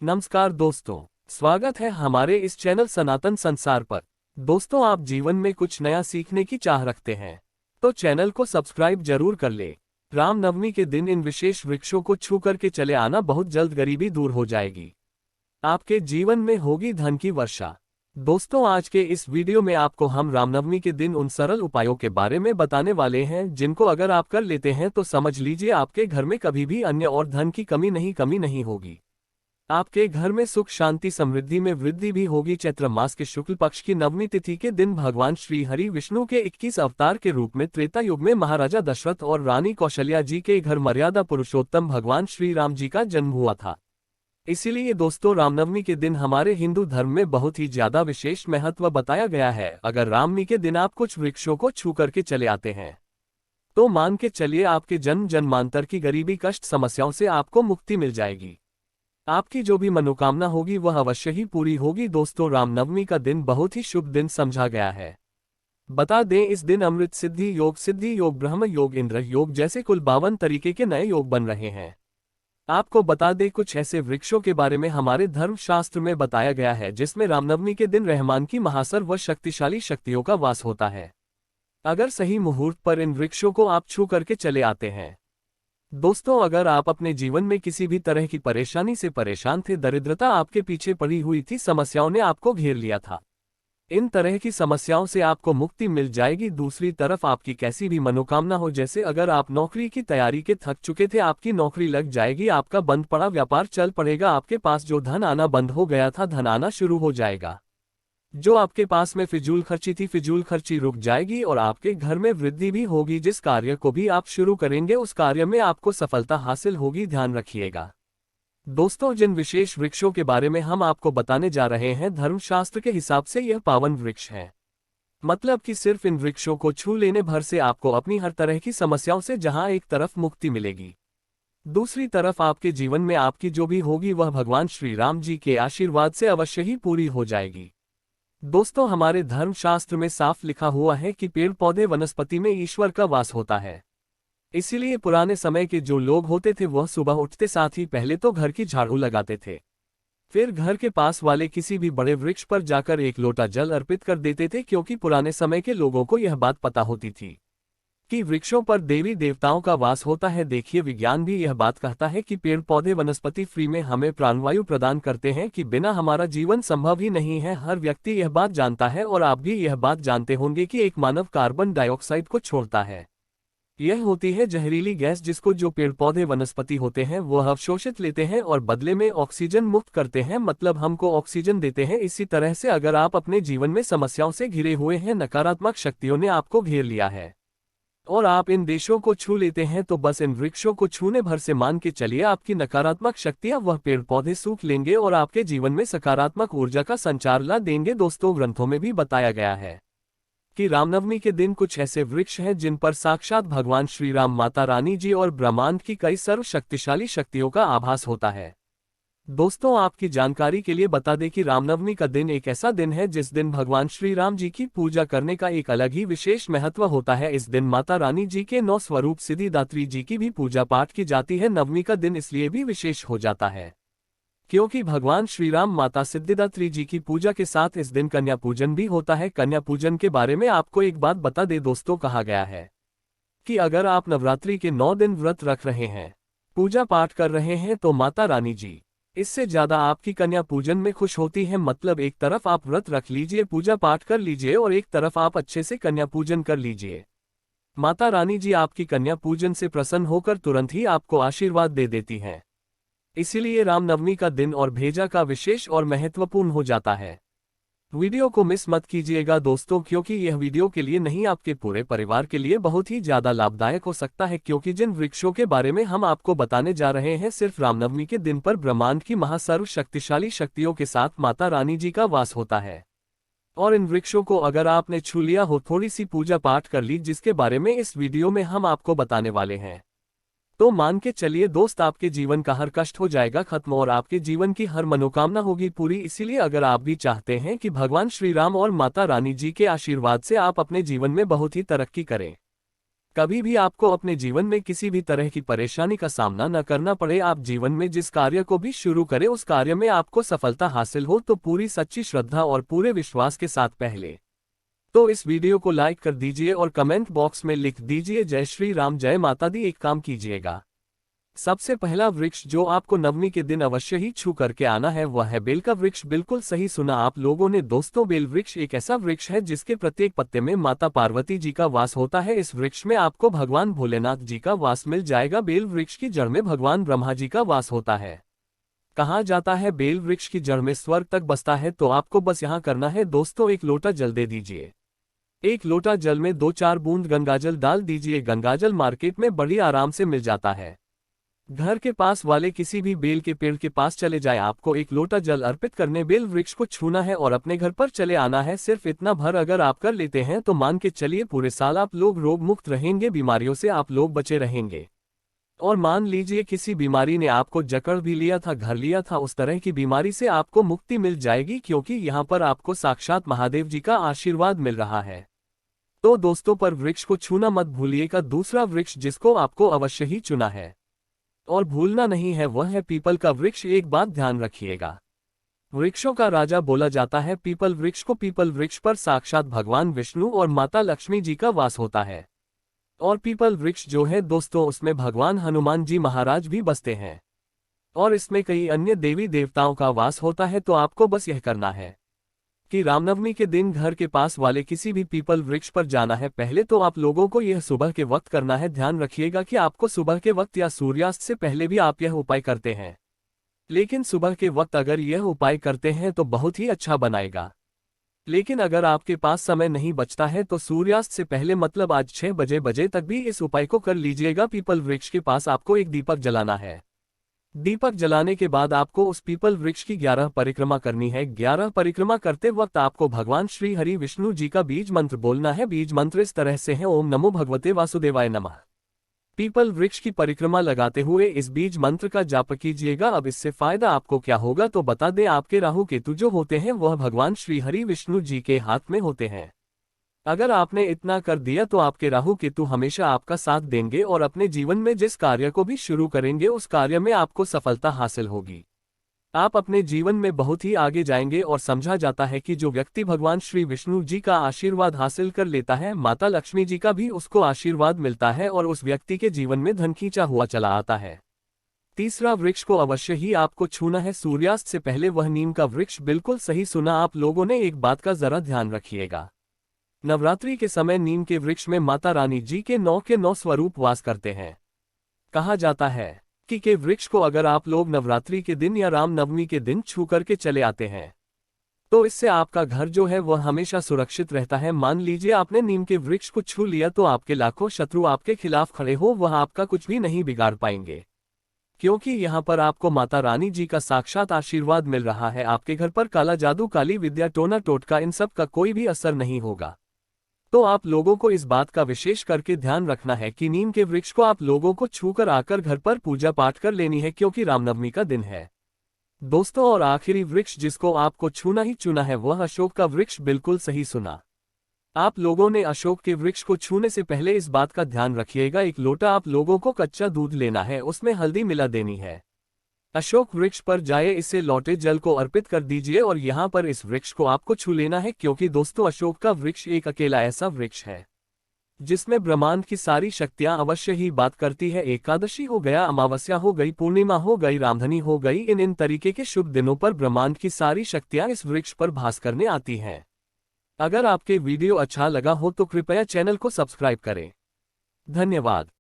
नमस्कार दोस्तों, स्वागत है हमारे इस चैनल सनातन संसार पर। दोस्तों, आप जीवन में कुछ नया सीखने की चाह रखते हैं तो चैनल को सब्सक्राइब जरूर कर ले। रामनवमी के दिन इन विशेष वृक्षों को छू करके चले आना, बहुत जल्द गरीबी दूर हो जाएगी, आपके जीवन में होगी धन की वर्षा। दोस्तों, आज के इस वीडियो में आपको हम रामनवमी के दिन उन सरल उपायों के बारे में बताने वाले हैं जिनको अगर आप कर लेते हैं तो समझ लीजिए आपके घर में कभी भी अन्न और धन की कमी नहीं होगी। आपके घर में सुख शांति समृद्धि में वृद्धि भी होगी। चैत्र मास के शुक्ल पक्ष की नवमी तिथि के दिन भगवान श्री हरि विष्णु के 21 अवतार के रूप में त्रेता युग में महाराजा दशरथ और रानी कौशल्या जी के घर मर्यादा पुरुषोत्तम भगवान श्री राम जी का जन्म हुआ था। इसीलिए दोस्तों, रामनवमी के दिन हमारे हिंदू धर्म में बहुत ही ज्यादा विशेष महत्व बताया गया है। अगर रामनवमी के दिन आप कुछ वृक्षों को छू करके चले आते हैं तो मान के चलिए आपके जन्म जन्मांतर की गरीबी कष्ट समस्याओं से आपको मुक्ति मिल जाएगी। आपकी जो भी मनोकामना होगी वह अवश्य ही पूरी होगी। दोस्तों, रामनवमी का दिन बहुत ही शुभ दिन समझा गया है। बता दें, इस दिन अमृत सिद्धि योग, ब्रह्म योग, इंद्र योग जैसे कुल 52 तरीके के नए योग बन रहे हैं। आपको बता दें, कुछ ऐसे वृक्षों के बारे में हमारे धर्मशास्त्र में बताया गया है जिसमें रामनवमी के दिन रहमान की महासर व शक्तिशाली शक्तियों का वास होता है। अगर सही मुहूर्त पर इन वृक्षों को आप छू करके चले आते हैं। दोस्तों, अगर आप अपने जीवन में किसी भी तरह की परेशानी से परेशान थे, दरिद्रता आपके पीछे पड़ी हुई थी, समस्याओं ने आपको घेर लिया था, इन तरह की समस्याओं से आपको मुक्ति मिल जाएगी। दूसरी तरफ आपकी कैसी भी मनोकामना हो, जैसे अगर आप नौकरी की तैयारी के थक चुके थे, आपकी नौकरी लग जाएगी, आपका बंद पड़ा व्यापार चल पड़ेगा, आपके पास जो धन आना बंद हो गया था धन आना शुरू हो जाएगा, जो आपके पास में फिजूल खर्ची थी फिजूल खर्ची रुक जाएगी और आपके घर में वृद्धि भी होगी। जिस कार्य को भी आप शुरू करेंगे उस कार्य में आपको सफलता हासिल होगी, ध्यान रखिएगा। दोस्तों, जिन विशेष वृक्षों के बारे में हम आपको बताने जा रहे हैं, धर्मशास्त्र के हिसाब से यह पावन वृक्ष हैं। मतलब कि सिर्फ इन वृक्षों को छू लेने भर से आपको अपनी हर तरह की समस्याओं से जहां एक तरफ मुक्ति मिलेगी, दूसरी तरफ आपके जीवन में आपकी जो भी होगी वह भगवान श्री राम जी के आशीर्वाद से अवश्य ही पूरी हो जाएगी। दोस्तों, हमारे धर्मशास्त्र में साफ लिखा हुआ है कि पेड़ पौधे वनस्पति में ईश्वर का वास होता है। इसीलिए पुराने समय के जो लोग होते थे वह सुबह उठते साथ ही पहले तो घर की झाड़ू लगाते थे, फिर घर के पास वाले किसी भी बड़े वृक्ष पर जाकर एक लोटा जल अर्पित कर देते थे, क्योंकि पुराने समय के लोगों को यह बात पता होती थी कि वृक्षों पर देवी देवताओं का वास होता है। देखिए, विज्ञान भी यह बात कहता है कि पेड़ पौधे वनस्पति फ्री में हमें प्राणवायु प्रदान करते हैं, कि बिना हमारा जीवन संभव ही नहीं है। हर व्यक्ति यह बात जानता है और आप भी यह बात जानते होंगे कि एक मानव कार्बन डाइऑक्साइड को छोड़ता है। यह होती है जहरीली गैस, जिसको जो पेड़ पौधे वनस्पति होते हैं वह अवशोषित लेते हैं और बदले में ऑक्सीजन मुक्त करते हैं, मतलब हमको ऑक्सीजन देते हैं। इसी तरह से अगर आप अपने जीवन में समस्याओं से घिरे हुए हैं, नकारात्मक शक्तियों ने आपको घेर लिया है और आप इन देशों को छू लेते हैं, तो बस इन वृक्षों को छूने भर से मान के चलिए आपकी नकारात्मक शक्तियां वह पेड़ पौधे सूख लेंगे और आपके जीवन में सकारात्मक ऊर्जा का संचार ला देंगे। दोस्तों, ग्रंथों में भी बताया गया है कि रामनवमी के दिन कुछ ऐसे वृक्ष हैं जिन पर साक्षात भगवान श्री राम, माता रानी जी और ब्रह्मांड की कई सर्वशक्तिशाली शक्तियों का आभास होता है। दोस्तों, आपकी जानकारी के लिए बता दें कि रामनवमी का दिन एक ऐसा दिन है जिस दिन भगवान श्री राम जी की पूजा करने का एक अलग ही विशेष महत्व होता है। इस दिन माता रानी जी के 9 स्वरूप सिद्धिदात्री जी की भी पूजा पाठ की जाती है। नवमी का दिन इसलिए भी विशेष हो जाता है क्योंकि भगवान श्री राम, माता सिद्धिदात्री जी की पूजा के साथ इस दिन कन्या पूजन भी होता है। कन्या पूजन के बारे में आपको एक बात बता दे दोस्तों, कहा गया है कि अगर आप नवरात्रि के 9 दिन व्रत रख रहे हैं, पूजा पाठ कर रहे हैं, तो माता रानी जी इससे ज्यादा आपकी कन्या पूजन में खुश होती है। मतलब एक तरफ आप व्रत रख लीजिए, पूजा पाठ कर लीजिए और एक तरफ आप अच्छे से कन्या पूजन कर लीजिए। माता रानी जी आपकी कन्या पूजन से प्रसन्न होकर तुरंत ही आपको आशीर्वाद दे देती हैं। इसीलिए रामनवमी का दिन और भेजा का विशेष और महत्वपूर्ण हो जाता है। वीडियो को मिस मत कीजिएगा दोस्तों, क्योंकि यह वीडियो के लिए नहीं आपके पूरे परिवार के लिए बहुत ही ज्यादा लाभदायक हो सकता है। क्योंकि जिन वृक्षों के बारे में हम आपको बताने जा रहे हैं, सिर्फ रामनवमी के दिन पर ब्रह्मांड की महासर्व शक्तिशाली शक्तियों के साथ माता रानी जी का वास होता है। और इन वृक्षों को अगर आपने छू लिया हो, थोड़ी सी पूजा पाठ कर ली, जिसके बारे में इस वीडियो में हम आपको बताने वाले हैं, तो मान के चलिए दोस्त, आपके जीवन का हर कष्ट हो जाएगा खत्म और आपके जीवन की हर मनोकामना होगी पूरी। इसीलिए अगर आप भी चाहते हैं कि भगवान श्री राम और माता रानी जी के आशीर्वाद से आप अपने जीवन में बहुत ही तरक्की करें, कभी भी आपको अपने जीवन में किसी भी तरह की परेशानी का सामना न करना पड़े, आप जीवन में जिस कार्य को भी शुरू करें उस कार्य में आपको सफलता हासिल हो, तो पूरी सच्ची श्रद्धा और पूरे विश्वास के साथ पहले तो इस वीडियो को लाइक कर दीजिए और कमेंट बॉक्स में लिख दीजिए जय श्री राम, जय माता दी। एक काम कीजिएगा, सबसे पहला वृक्ष जो आपको नवमी के दिन अवश्य ही छू करके आना है वह है बेल का वृक्ष। बिल्कुल सही सुना आप लोगों ने दोस्तों, बेल वृक्ष एक ऐसा वृक्ष है जिसके प्रत्येक पत्ते में माता पार्वती जी का वास होता है। इस वृक्ष में आपको भगवान भोलेनाथ जी का वास मिल जाएगा। बेल वृक्ष की जड़ में भगवान ब्रह्मा जी का वास होता है। कहा जाता है बेल वृक्ष की जड़ में स्वर्ग तक बसता है। तो आपको बस यहाँ करना है दोस्तों, एक लोटा जल दे दीजिए। एक लोटा जल में 2-4 बूंद गंगाजल डाल दीजिए। गंगाजल मार्केट में बड़ी आराम से मिल जाता है। घर के पास वाले किसी भी बेल के पेड़ के पास चले जाए, आपको एक लोटा जल अर्पित करने बेल वृक्ष को छूना है और अपने घर पर चले आना है। सिर्फ इतना भर अगर आप कर लेते हैं तो मान के चलिए पूरे साल आप लोग रोग मुक्त रहेंगे, बीमारियों से आप लोग बचे रहेंगे। और मान लीजिए किसी बीमारी ने आपको जकड़ भी लिया था, घर लिया था, उस तरह की बीमारी से आपको मुक्ति मिल जाएगी, क्योंकि यहाँ पर आपको साक्षात महादेव जी का आशीर्वाद मिल रहा है। तो दोस्तों, पर वृक्ष को छूना मत भूलिएगा। दूसरा वृक्ष जिसको आपको अवश्य ही चुना है और भूलना नहीं है वह है पीपल का वृक्ष। एक बात ध्यान रखिएगा, वृक्षों का राजा बोला जाता है पीपल वृक्ष को। पीपल वृक्ष पर साक्षात भगवान विष्णु और माता लक्ष्मी जी का वास होता है। और पीपल वृक्ष जो है दोस्तों, उसमें भगवान हनुमान जी महाराज भी बसते हैं और इसमें कई अन्य देवी देवताओं का वास होता है। तो आपको बस यह करना है कि रामनवमी के दिन घर के पास वाले किसी भी पीपल वृक्ष पर जाना है। पहले तो आप लोगों को यह सुबह के वक्त करना है। ध्यान रखिएगा कि आपको सुबह के वक्त या सूर्यास्त से पहले भी आप यह उपाय करते हैं, लेकिन सुबह के वक्त अगर यह उपाय करते हैं तो बहुत ही अच्छा बनाएगा। लेकिन अगर आपके पास समय नहीं बचता है तो सूर्यास्त से पहले मतलब आज 6 बजे तक भी इस उपाय को कर लीजिएगा। पीपल वृक्ष के पास आपको एक दीपक जलाना है। दीपक जलाने के बाद आपको उस पीपल वृक्ष की 11 परिक्रमा करनी है। 11 परिक्रमा करते वक्त आपको भगवान श्री हरि विष्णु जी का बीज मंत्र बोलना है। बीज मंत्र इस तरह से है, ओम नमो भगवते वासुदेवाय नमः। पीपल वृक्ष की परिक्रमा लगाते हुए इस बीज मंत्र का जाप कीजिएगा। अब इससे फायदा आपको क्या होगा तो बता दें, आपके राहु केतु जो होते हैं वह भगवान श्री हरि विष्णु जी के हाथ में होते हैं। अगर आपने इतना कर दिया तो आपके राहु केतु हमेशा आपका साथ देंगे और अपने जीवन में जिस कार्य को भी शुरू करेंगे उस कार्य में आपको सफलता हासिल होगी। आप अपने जीवन में बहुत ही आगे जाएंगे। और समझा जाता है कि जो व्यक्ति भगवान श्री विष्णु जी का आशीर्वाद हासिल कर लेता है, माता लक्ष्मी जी का भी उसको आशीर्वाद मिलता है और उस व्यक्ति के जीवन में धन खींचा हुआ चला आता है। तीसरा वृक्ष को अवश्य ही आपको छूना है सूर्यास्त से पहले, वह नीम का वृक्ष। बिल्कुल सही सुना आप लोगों ने। एक बात का जरा ध्यान रखिएगा, नवरात्रि के समय नीम के वृक्ष में माता रानी जी के 9 स्वरूप वास करते हैं। कहा जाता है कि के वृक्ष को अगर आप लोग नवरात्रि के दिन या रामनवमी के दिन छू करके चले आते हैं तो इससे आपका घर जो है वह हमेशा सुरक्षित रहता है। मान लीजिए आपने नीम के वृक्ष को छू लिया तो आपके लाखों शत्रु आपके खिलाफ खड़े हो, वह आपका कुछ भी नहीं बिगाड़ पाएंगे, क्योंकि यहाँ पर आपको माता रानी जी का साक्षात आशीर्वाद मिल रहा है। आपके घर पर काला जादू, काली विद्या, टोना टोटका, इन सब का कोई भी असर नहीं होगा। तो आप लोगों को इस बात का विशेष करके ध्यान रखना है कि नीम के वृक्ष को आप लोगों को छूकर आकर घर पर पूजा पाठ कर लेनी है, क्योंकि रामनवमी का दिन है दोस्तों। और आखिरी वृक्ष जिसको आपको छूना ही छूना है वह अशोक का वृक्ष। बिल्कुल सही सुना आप लोगों ने। अशोक के वृक्ष को छूने से पहले इस बात का ध्यान रखिएगा, एक लोटा आप लोगों को कच्चा दूध लेना है, उसमें हल्दी मिला देनी है। अशोक वृक्ष पर जाए, इसे लौटे जल को अर्पित कर दीजिए और यहाँ पर इस वृक्ष को आपको छू लेना है, क्योंकि दोस्तों अशोक का वृक्ष एक अकेला ऐसा वृक्ष है जिसमें ब्रह्मांड की सारी शक्तियां अवश्य ही बात करती है। एकादशी हो गया, अमावस्या हो गई, पूर्णिमा हो गई, रामधनी हो गई, इन तरीके के शुभ दिनों पर ब्रह्मांड की सारी शक्तियां इस वृक्ष पर भास करने आती हैं। अगर आपके वीडियो अच्छा लगा हो तो कृपया चैनल को सब्सक्राइब करें। धन्यवाद।